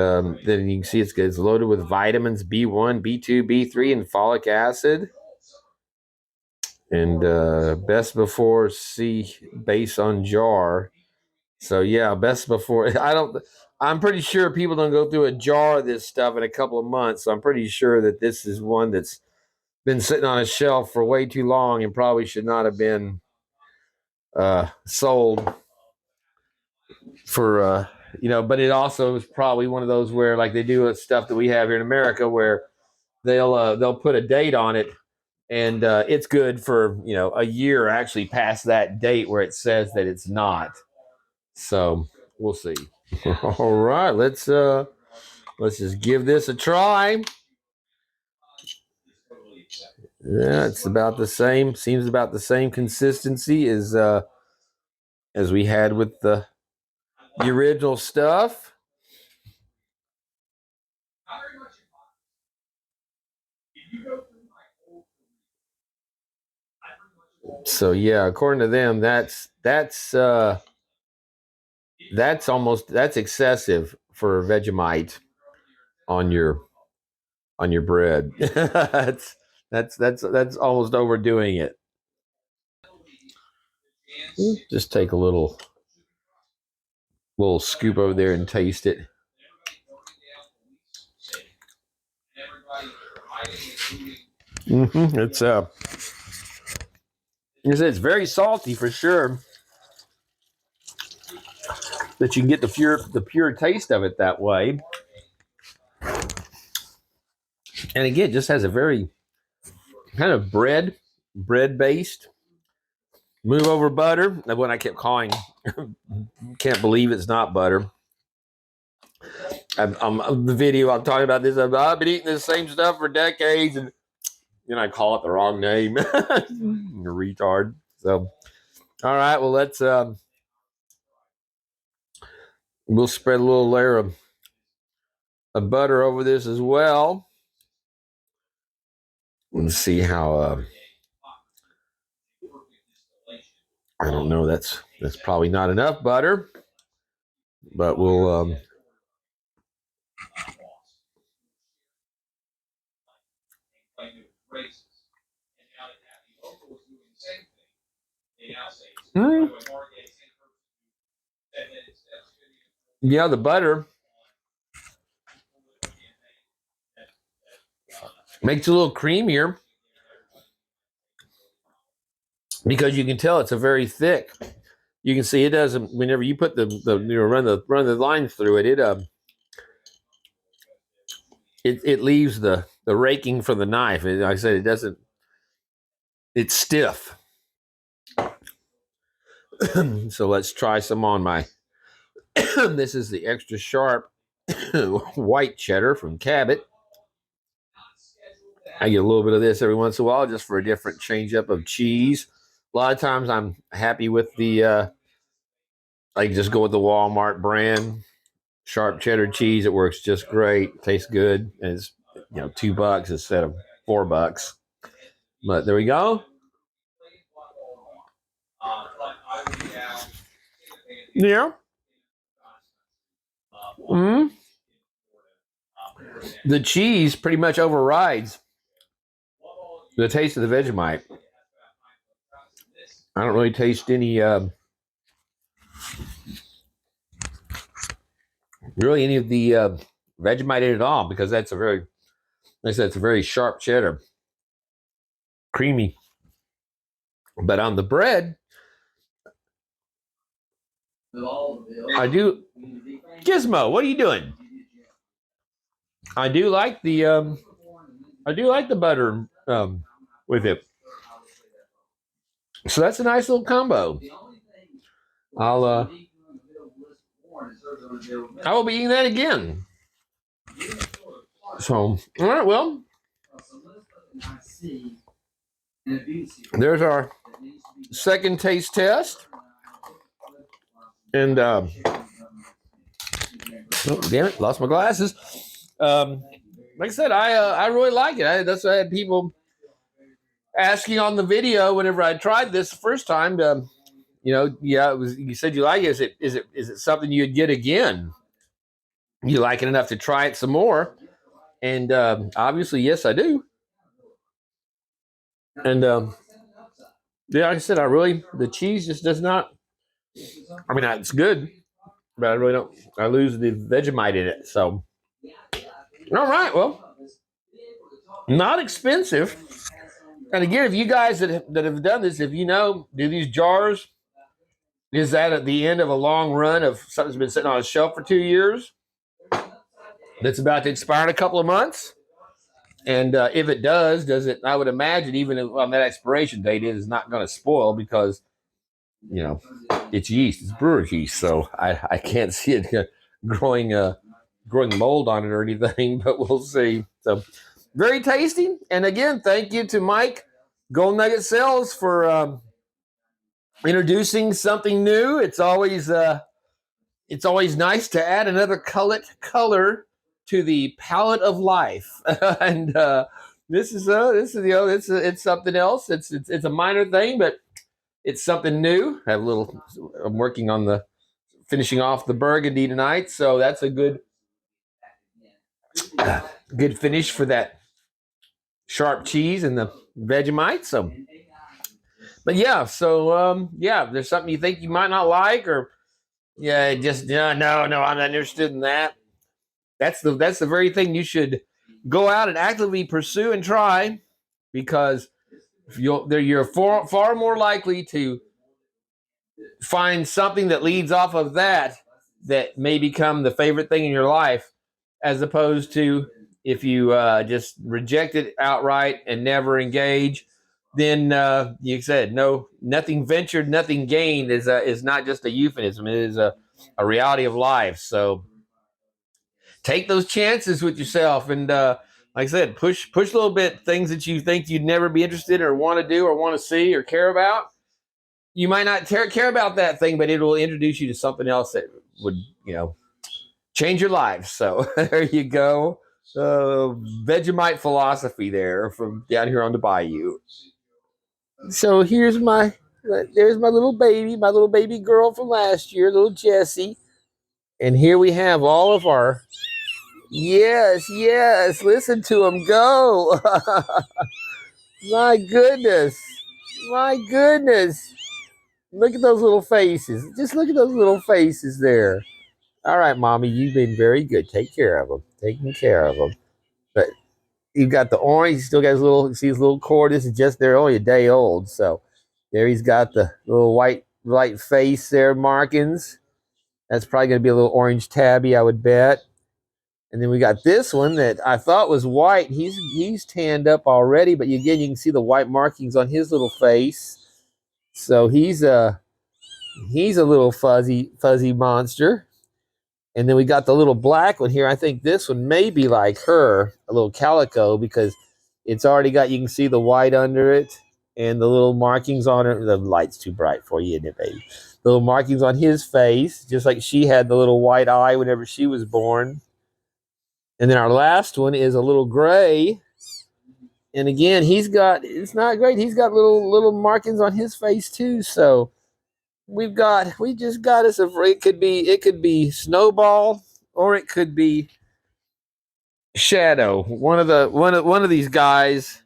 then you can see it's loaded with vitamins B1, B2, B3, and folic acid. And best before C base on jar. So yeah, best before. I'm pretty sure people don't go through a jar of this stuff in a couple of months. So I'm pretty sure that this is one that's been sitting on a shelf for way too long and probably should not have been sold for but it also is probably one of those where like they do stuff that we have here in America where they'll put a date on it and it's good for a year actually past that date where it says that it's not. So we'll see. All right, let's just give this a try. Yeah, it's about the same. Seems about the same consistency as we had with the original stuff. So yeah, according to them, that's excessive for Vegemite on your bread. That's almost overdoing it. Just take a little scoop over there and taste it. It's it's very salty for sure. That you can get the pure taste of it that way. And again, it just has a very kind of bread based. Move over butter. That's what I kept calling. Can't believe it's not butter. The video I'm talking about this. I've been eating this same stuff for decades, and then I call it the wrong name. You're a retard. So, all right. Well, let's we'll spread a little layer of butter over this as well. Let's see how. I don't know. That's probably not enough butter, but we'll. Yeah, the butter makes it a little creamier because you can tell it's a very thick. You can see it doesn't. Whenever you put the run the lines through it, it leaves the raking from the knife. Like I said, it doesn't. It's stiff. So let's try some on my. This is the extra sharp white cheddar from Cabot. I get a little bit of this every once in a while just for a different change up of cheese. A lot of times I'm happy with the. I just go with the Walmart brand sharp cheddar cheese. It works just great. Tastes good. And it's $2 instead of $4. But there we go. Yeah. The cheese pretty much overrides the taste of the Vegemite. I don't really taste any really any of the Vegemite in it at all because that's like I said, it's a very sharp cheddar, creamy. But on the bread, I do. Gizmo, what are you doing? I do like the butter with it. So that's a nice little combo. I will be eating that again. So, all right, well, there's our second taste test. And, oh, damn it, lost my glasses. Like I said, I really like it. That's why I had people asking on the video whenever I tried this the first time. Yeah, it was. You said you like it. Is it something you'd get again? You like it enough to try it some more? And obviously, yes, I do. And yeah, like I said, the cheese just does not. I mean, it's good, but I really don't. I lose the Vegemite in it. So, all right, well, not expensive. And again, if you guys that have done this, if you know, do these jars, is that at the end of a long run of something's been sitting on a shelf for 2 years that's about to expire in a couple of months? And if it does it? I would imagine even on that expiration date, it is not going to spoil because it's yeast, it's brewer's yeast. So I can't see it growing mold on it or anything, but we'll see. So very tasty. And again, thank you to Mike Gold Nugget Sales for introducing something new. It's always nice to add another color to the palette of life. And this is it's something else. It's a minor thing, but it's something new. I'm working on finishing off the burgundy tonight, so that's a good finish for that sharp cheese and the Vegemite. So, but yeah, so if there's something you think you might not like, or no, I'm not interested in that. That's the very thing you should go out and actively pursue and try, because you're far more likely to find something that leads off of that may become the favorite thing in your life, as opposed to if you just reject it outright and never engage. Then you said nothing ventured, nothing gained is not just a euphemism. It is a reality of life. So take those chances with yourself, and like I said, push a little bit things that you think you'd never be interested in or want to do or want to see or care about. You might not care about that thing, but it will introduce you to something else that would, change your life. So there you go. Vegemite philosophy there from down here on the bayou. So there's my little baby girl from last year, little Jessie. And here we have all of our, yes, listen to them go. My goodness. My goodness. Look at those little faces. Just look at those little faces there. All right, Mommy, you've been very good. Take care of them. Taking care of them. But you've got the orange. He still got his little cord. This is just, they're only a day old. So there he's got the little white face there, markings. That's probably going to be a little orange tabby, I would bet. And then we got this one that I thought was white. He's tanned up already, but again, you can see the white markings on his little face. So he's a little fuzzy monster. And then we got the little black one here. I think this one may be like her, a little calico, because it's already got, you can see the white under it and the little markings on it. The light's too bright for you, isn't it, baby? The little markings on his face, just like she had the little white eye whenever she was born. And then our last one is a little gray. And again, it's not great. He's got little markings on his face too. So we just got us it could be Snowball or it could be Shadow. One of these guys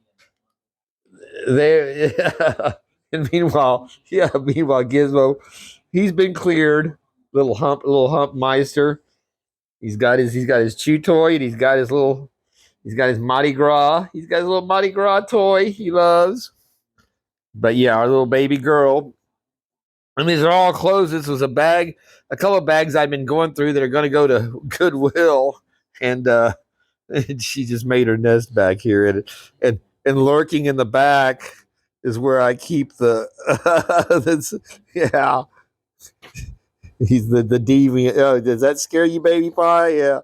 there. And meanwhile Gizmo, he's been cleared. Little hump meister. He's got his chew toy, and he's got his Mardi Gras. He's got his little Mardi Gras toy he loves. But yeah, our little baby girl. And these are all clothes. This was a couple of bags I've been going through that are going to go to Goodwill, and she just made her nest back here, and lurking in the back is where I keep the. Yeah, he's the deviant. Oh, does that scare you, baby pie? Yeah,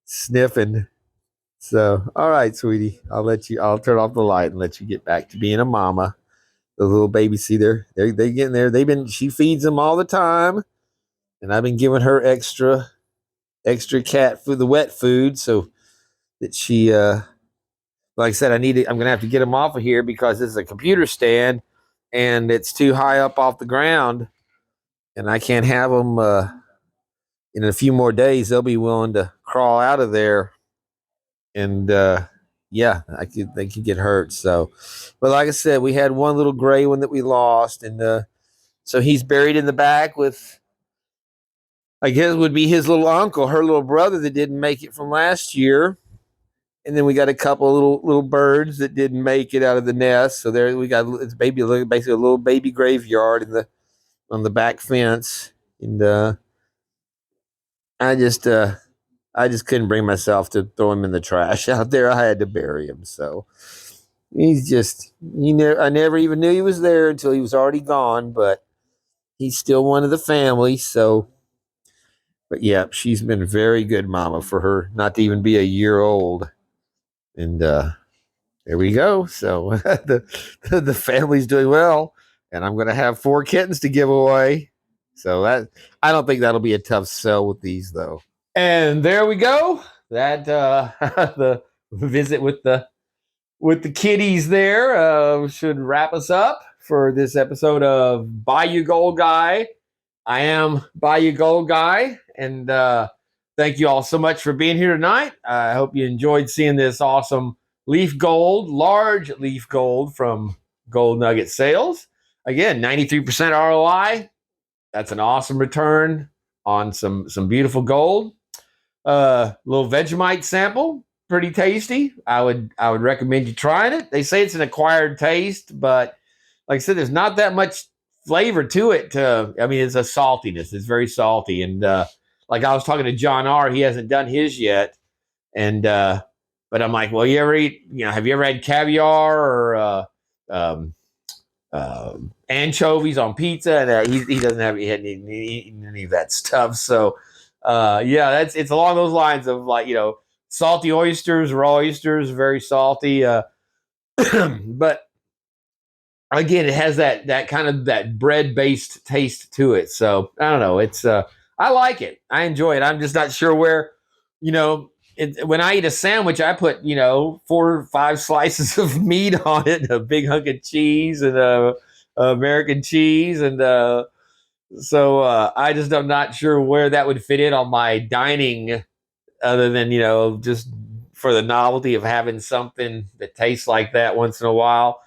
sniffing. So, all right, sweetie, I'll turn off the light and let you get back to being a mama. The little babies, see, they getting there. She feeds them all the time, and I've been giving her extra cat food, the wet food, so that she, like I said, I'm gonna have to get them off of here because this is a computer stand, and it's too high up off the ground, and I can't have them. In a few more days, they'll be willing to crawl out of there, and yeah, they could get hurt. So, but like I said, we had one little gray one that we lost, and so he's buried in the back with, I guess, would be his little uncle, her little brother that didn't make it from last year, and then we got a couple of little birds that didn't make it out of the nest. So there we got basically a little baby graveyard on the back fence, and I just couldn't bring myself to throw him in the trash out there. I had to bury him. So he's just, I never even knew he was there until he was already gone, but he's still one of the family. So, but yeah, she's been a very good mama for her not to even be a year old. And there we go. So the family's doing well, and I'm going to have 4 kittens to give away. So I don't think that'll be a tough sell with these though. And there we go. That the visit with the kitties there should wrap us up for this episode of Bayou Gold Guy. I am Bayou Gold Guy, and thank you all so much for being here tonight. I hope you enjoyed seeing this awesome large leaf gold from Gold Nugget Sales. Again, 93% ROI. That's an awesome return on some beautiful gold. Little Vegemite sample, pretty tasty. I would recommend you trying it. They say it's an acquired taste, but like I said, there's not that much flavor to it. I mean, it's a saltiness. It's very salty, and like I was talking to John R. He hasn't done his yet, and but I'm like, well, have you ever had caviar or anchovies on pizza? And he doesn't have eaten any of that stuff. So yeah, it's along those lines of, like, salty oysters, raw oysters, very salty. But again, it has that kind of that bread based taste to it. So I don't know. It's I like it. I enjoy it. I'm just not sure where, you know, when I eat a sandwich, I put 4 or 5 slices of meat on it, a big hunk of cheese, and American cheese, and so I just am not sure where that would fit in on my dining, other than just for the novelty of having something that tastes like that once in a while.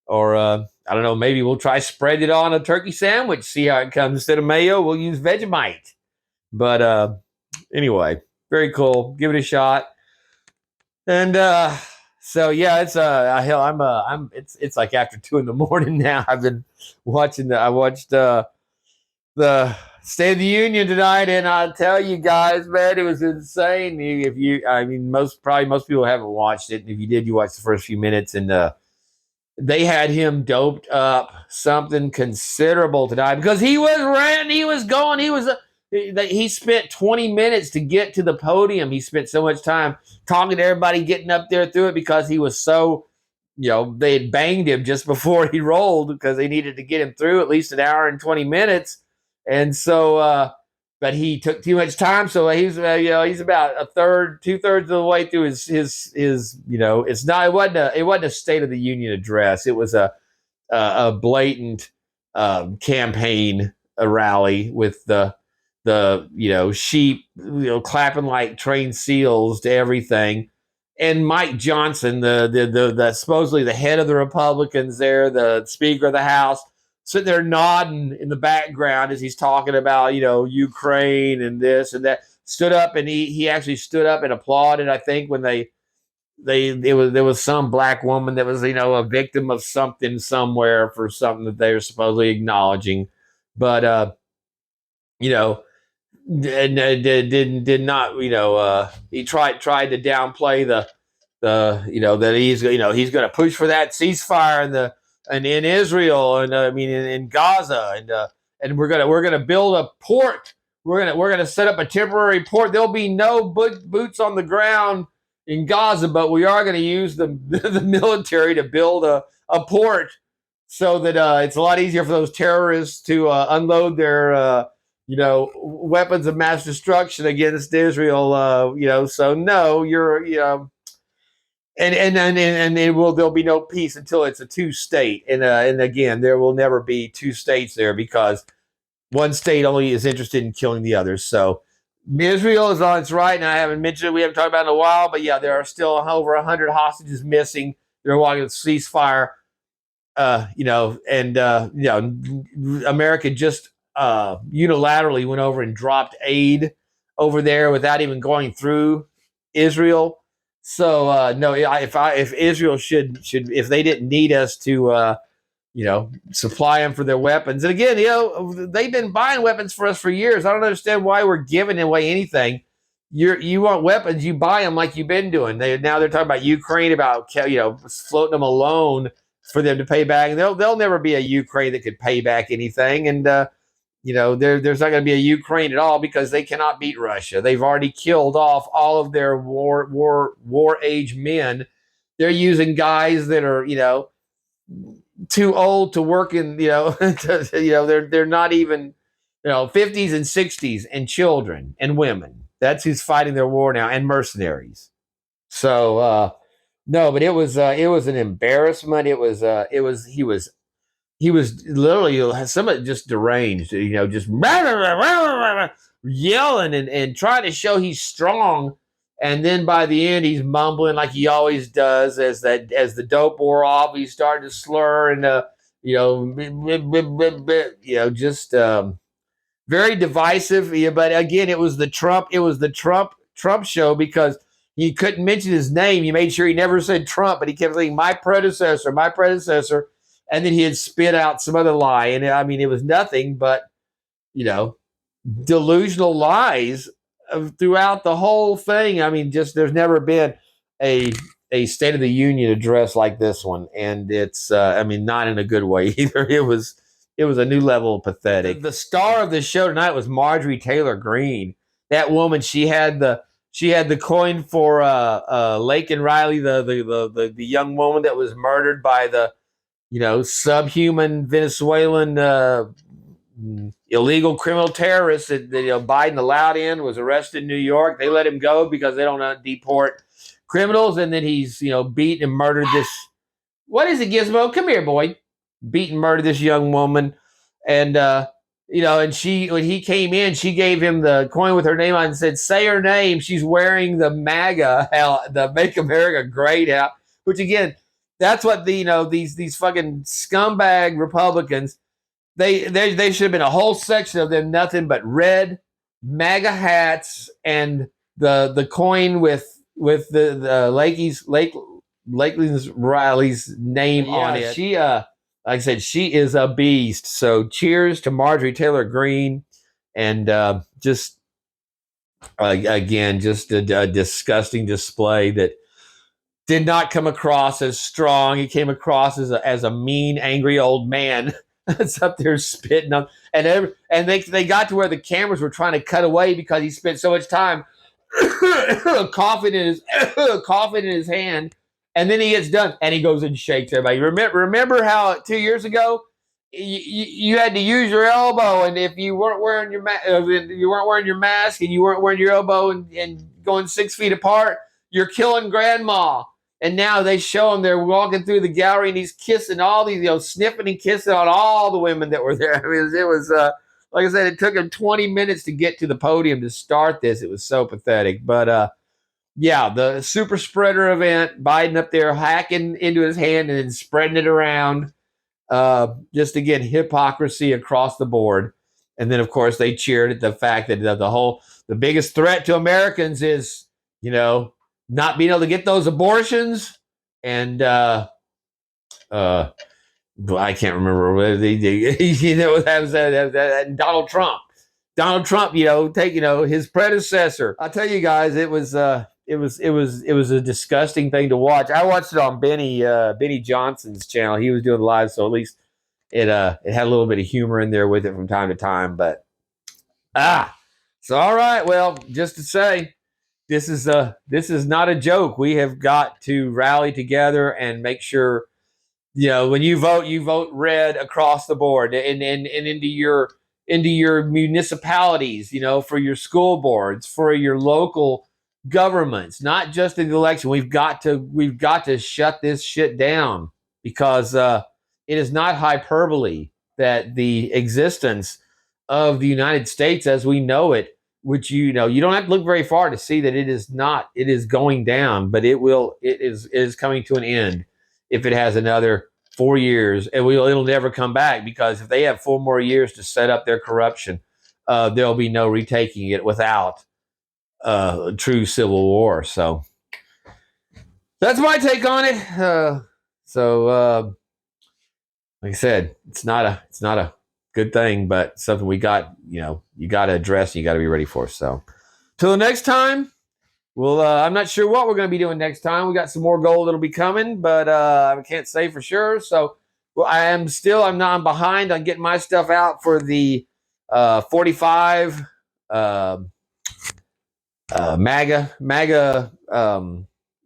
Or I don't know, maybe we'll try spread it on a turkey sandwich, see how it comes. Instead of mayo, we'll use Vegemite. But anyway, very cool. Give it a shot. And so yeah, it's hell, I'm it's like after 2 in the morning now. I've been watching I watched the State of the Union tonight, and I'll tell you guys, man, it was insane. If you, I mean, most people haven't watched it. If you did, you watched the first few minutes, and they had him doped up something considerable tonight because he was ranting, he was going, he spent 20 minutes to get to the podium. He spent so much time talking to everybody, getting up there through it because he was so, they had banged him just before he rolled because they needed to get him through at least an hour and 20 minutes. And so, but he took too much time. So he's about a third, 2/3 of the way through his, it's not, it wasn't a State of the Union address. It was a blatant campaign, a rally with the sheep, clapping like trained seals to everything. And Mike Johnson, the supposedly the head of the Republicans there, the Speaker of the House, sitting there nodding in the background as he's talking about, Ukraine and this and that, stood up, and he actually stood up and applauded, I think, when there was some black woman that was, a victim of something somewhere for something that they were supposedly acknowledging. But, did not, he tried to downplay the that he's going to push for that ceasefire and in Israel, and in Gaza, and we're gonna build a port. We're gonna set up a temporary port. There'll be no boots on the ground in Gaza, but we are going to use the military to build a port so that it's a lot easier for those terrorists to unload their weapons of mass destruction against Israel. So no, you're and there'll be no peace until it's a 2-state, and again, there will never be 2 states there because one state only is interested in killing the others. So Israel is on its right, and I haven't mentioned it. We haven't talked about it in a while, but yeah, there are still over 100 hostages missing. They're walking a ceasefire. America just unilaterally went over and dropped aid over there without even going through Israel. So no, if Israel should if they didn't need us to supply them for their weapons, and again, they've been buying weapons for us for years. I don't understand why we're giving away anything. You want weapons, you buy them like you've been doing. Now they're talking about Ukraine, about floating them a loan for them to pay back. And there'll never be a Ukraine that could pay back anything. And there's not going to be a Ukraine at all because they cannot beat Russia. They've already killed off all of their war age men. They're using guys that are too old to work in they're not even 50s and 60s, and children and women. That's who's fighting their war now, and mercenaries. So no, but it was an embarrassment. He was literally somebody just deranged, just yelling and trying to show he's strong. And then by the end, he's mumbling like he always does. As the dope wore off, he started to slur and just very divisive. Yeah, but again, it was the Trump show because he couldn't mention his name. He made sure he never said Trump, but he kept saying my predecessor, and then he had spit out some other lie. And it was nothing but delusional lies throughout the whole thing. Just there's never been a State of the Union address like this one, and it's not in a good way either. It was a new level of pathetic. The star of the show tonight was Marjorie Taylor Greene. That woman, she had the she had the coin for Lake and Riley, the young woman that was murdered by the subhuman Venezuelan illegal criminal terrorists that Biden allowed in, was arrested in New York. They let him go because they don't deport criminals, and then he's beaten and murdered this. What is it, Gizmo? Come here, boy. Beaten, murdered this young woman, and and she, when he came in, she gave him the coin with her name on and said, "Say her name." She's wearing the MAGA, the Make America Great hat, which again, that's what these fucking scumbag Republicans. They should have been a whole section of them, nothing but red MAGA hats and the coin with the Lakely's Riley's name on it. She like I said, she is a beast. So cheers to Marjorie Taylor Greene, and just again, just a disgusting display that did not come across as strong. He came across as a mean, angry old man that's up there spitting on, and they got to where the cameras were trying to cut away because he spent so much time coughing in his hand, and then he gets done and he goes and shakes everybody. Remember how 2 years ago you had to use your elbow, and if you weren't wearing your mask and you weren't wearing your elbow and going 6 feet apart, you're killing grandma. And now they show him, they're walking through the gallery and he's kissing all these, sniffing and kissing on all the women that were there. I mean, it was like I said, it took him 20 minutes to get to the podium to start this. It was so pathetic. But yeah, the super spreader event, Biden up there hacking into his hand and then spreading it around. Just again, hypocrisy across the board. And then, of course, they cheered at the fact that the biggest threat to Americans is, not being able to get those abortions, and I can't remember whether Donald Trump. Donald Trump, take his predecessor. I'll tell you guys, it was a disgusting thing to watch. I watched it on Benny Johnson's channel. He was doing live, so at least it had a little bit of humor in there with it from time to time. But so all right, well, just to say, this is not a joke. We have got to rally together and make sure, when you vote red across the board and into your municipalities, for your school boards, for your local governments, not just in the election. We've got to shut this shit down, because it is not hyperbole that the existence of the United States as we know it, which you don't have to look very far to see that it is going down, but it is coming to an end if it has another 4 years, and it'll never come back, because if they have 4 more years to set up their corruption, there'll be no retaking it without a true civil war. So that's my take on it. Like I said, it's not a good thing, but something we got, you got to address and you got to be ready for. So till the next time, I'm not sure what we're going to be doing next time. We got some more gold that'll be coming, but I can't say for sure. So I'm behind on getting my stuff out for the 45 MAGA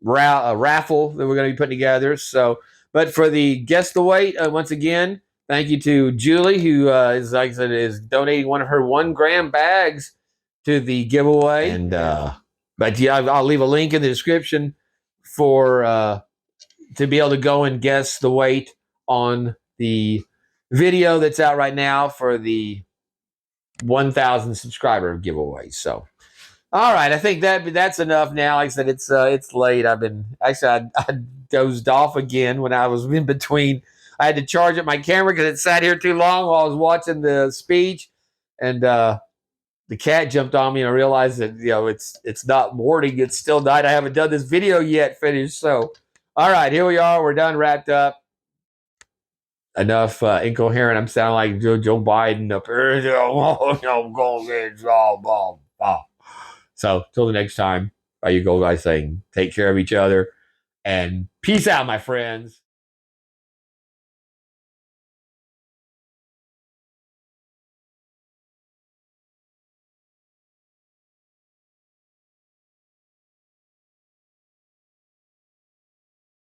raffle that we're going to be putting together. So, but for the Guess the Weight, once again, thank you to Julie, who is, like I said, is donating one of her 1 gram bags to the giveaway. And but yeah, I'll leave a link in the description for to be able to go and guess the weight on the video that's out right now for the 1,000 subscriber giveaway. So, all right, I think that's enough now. Like I said, it's late. I dozed off again when I was in between. I had to charge up my camera because it sat here too long while I was watching the speech, and the cat jumped on me, and I realized that it's not morning, it's still night. I haven't done this video yet finished. So, all right, here we are. We're done, wrapped up. Enough incoherent. I'm sounding like Joe Biden up here. So, till the next time, you go guys saying, take care of each other, and peace out, my friends.